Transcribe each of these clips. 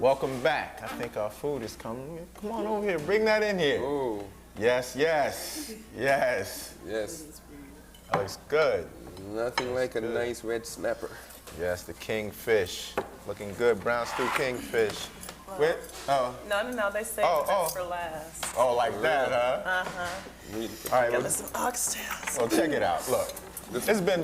Welcome back. I think our food is coming. Come on over here. Bring that in here. Oh. Yes, yes, yes. Yes. That looks good. Nothing like a nice red snapper. Yes, the kingfish. Looking good. Brown stew kingfish. Where? Oh. No. They say that's for last. Oh, like that, huh? All right. Give us some oxtails. Well, check it out. Look, this has been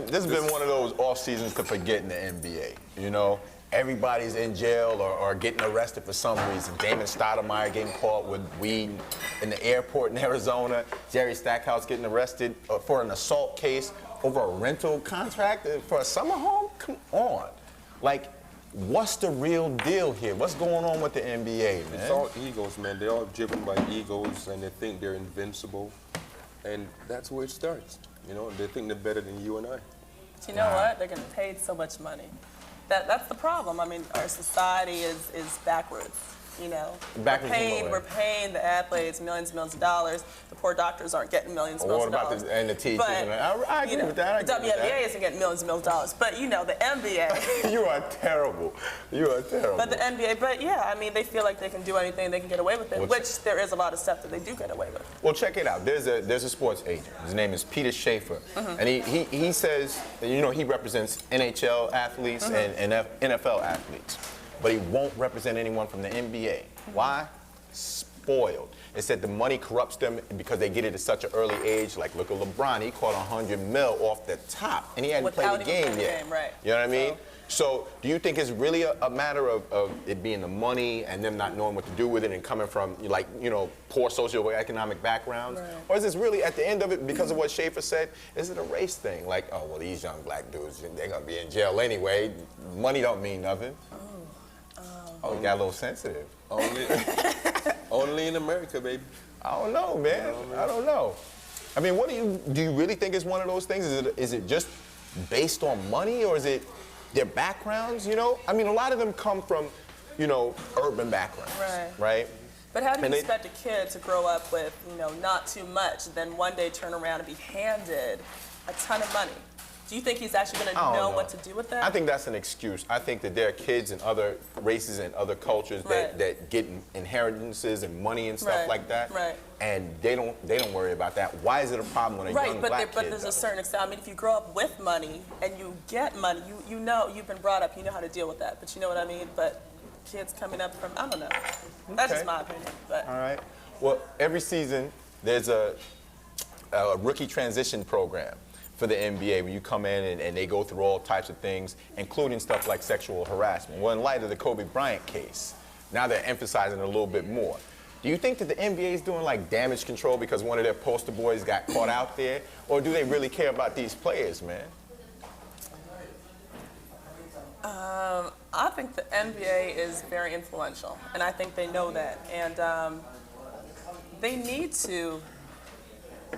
one of those off seasons to forget in the NBA. You know, everybody's in jail or getting arrested for some reason. Damon Stoudemire getting caught with weed in the airport in Arizona. Jerry Stackhouse getting arrested for an assault case over a rental contract for a summer home. Come on, like. What's the real deal here? What's going on with the NBA, man? It's all egos, man. They're all driven by egos, and they think they're invincible. And that's where it starts. You know, they think they're better than you and I. You know what? They're getting paid so much money. That's the problem. I mean, our society is backwards. You know, we're paying the athletes millions and millions of dollars. The poor doctors aren't getting millions and millions of dollars. And the teachers? I agree with that. The WNBA isn't getting millions and millions of dollars, but you know, the NBA. You are terrible. You are terrible. But the NBA, yeah, I mean, they feel like they can do anything, they can get away with it, which there is a lot of stuff that they do get away with. Well, check it out. There's a sports agent. His name is Peter Schaefer, and he says, you know, he represents NHL athletes and NFL athletes. But he won't represent anyone from the NBA. Why? Spoiled. It said the money corrupts them because they get it at such an early age. Like, look at LeBron. He caught $100 million off the top, and he hadn't played the game yet. Right. You know what I mean? So do you think it's really a matter of it being the money and them not knowing what to do with it and coming from, like, you know, poor socioeconomic backgrounds? Right. Or is this really, at the end of it, because of what Schaefer said, is it a race thing? Like, oh, well, these young black dudes, they're going to be in jail anyway. Money don't mean nothing. Oh, you got a little sensitive. Only in America, baby. I don't know, man. I don't know. I mean, do you really think it's one of those things? Is it just based on money, or is it their backgrounds, you know? I mean, a lot of them come from, you know, urban backgrounds, right? But how do you expect a kid to grow up with, you know, not too much, then one day turn around and be handed a ton of money? Do you think he's actually going to know what to do with that? I think that's an excuse. I think that there are kids in other races and other cultures that get inheritances and money and stuff like that, and they don't worry about that. Why is it a problem when a young black kid but there's a certain extent. I mean, if you grow up with money and you get money, you know, you've been brought up, you know how to deal with that. But you know what I mean? But kids coming up from, I don't know. That's just my opinion. But. All right. Well, every season there's a rookie transition program for the NBA when you come in and they go through all types of things, including stuff like sexual harassment. Well, in light of the Kobe Bryant case, now they're emphasizing it a little bit more. Do you think that the NBA is doing like damage control because one of their poster boys got caught out there? Or do they really care about these players, man? I think the NBA is very influential, and I think they know that. And they need to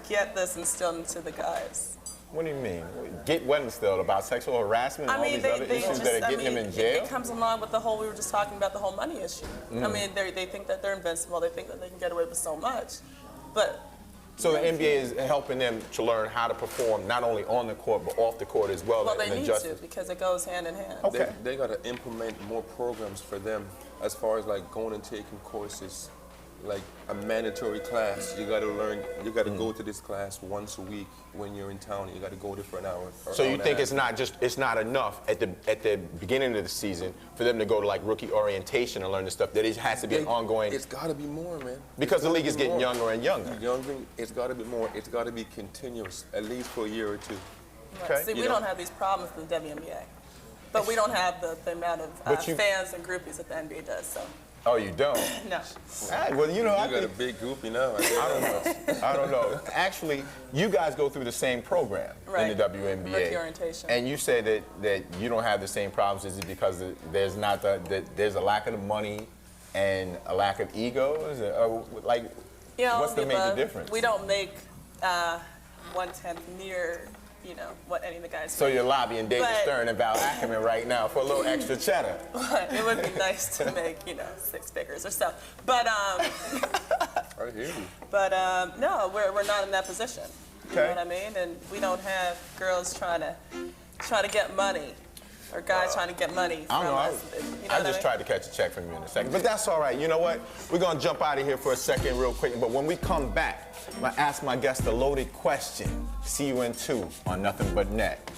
get this instilled into the guys. What do you mean? Get what instilled about sexual harassment and all these other issues that are getting them in jail? It comes along with the whole, we were just talking about the whole money issue. I mean, they think that they're invincible. They think that they can get away with so much. But so the NBA is helping them to learn how to perform not only on the court, but off the court as well. Well, they need to, because it goes hand in hand. Okay. They got to implement more programs for them as far as like going and taking courses. Like a mandatory class, you got to learn. You got to go to this class once a week when you're in town. You got to go there for an hour. So you think it's not enough at the beginning of the season for them to go to like rookie orientation and learn this stuff? That it has to be an ongoing. It's got to be more, man. Because the league is getting younger and younger. It's got to be more. It's got to be continuous, at least for a year or two. Right. Okay. See, we don't have these problems with the WNBA, but we don't have the amount of fans and groupies that the NBA does. So. Oh, you don't? No. Right, well, you know, I got a big groupie now. I don't know. Actually, you guys go through the same program in the WNBA. Rookie orientation. And you say that you don't have the same problems. Is it because there's not there's a lack of the money and a lack of egos? Or, like, what's the major difference? We don't make 1/10 near, you know, what any of the guys So make. you're lobbying David Stern and Val Ackerman right now for a little extra cheddar. It would be nice to make, you know, 6 figures or so. But I hear you. But no, we're not in that position. You know what I mean? And we don't have girls trying to get money or guys trying to get money I from don't know. us. You know I what just mean? tried to catch a check from you in a second. But that's all right. You know what? We're going to jump out of here for a second real quick. But when we come back, I'm going to ask my guest a loaded question. See you in 2 on Nothing But Net.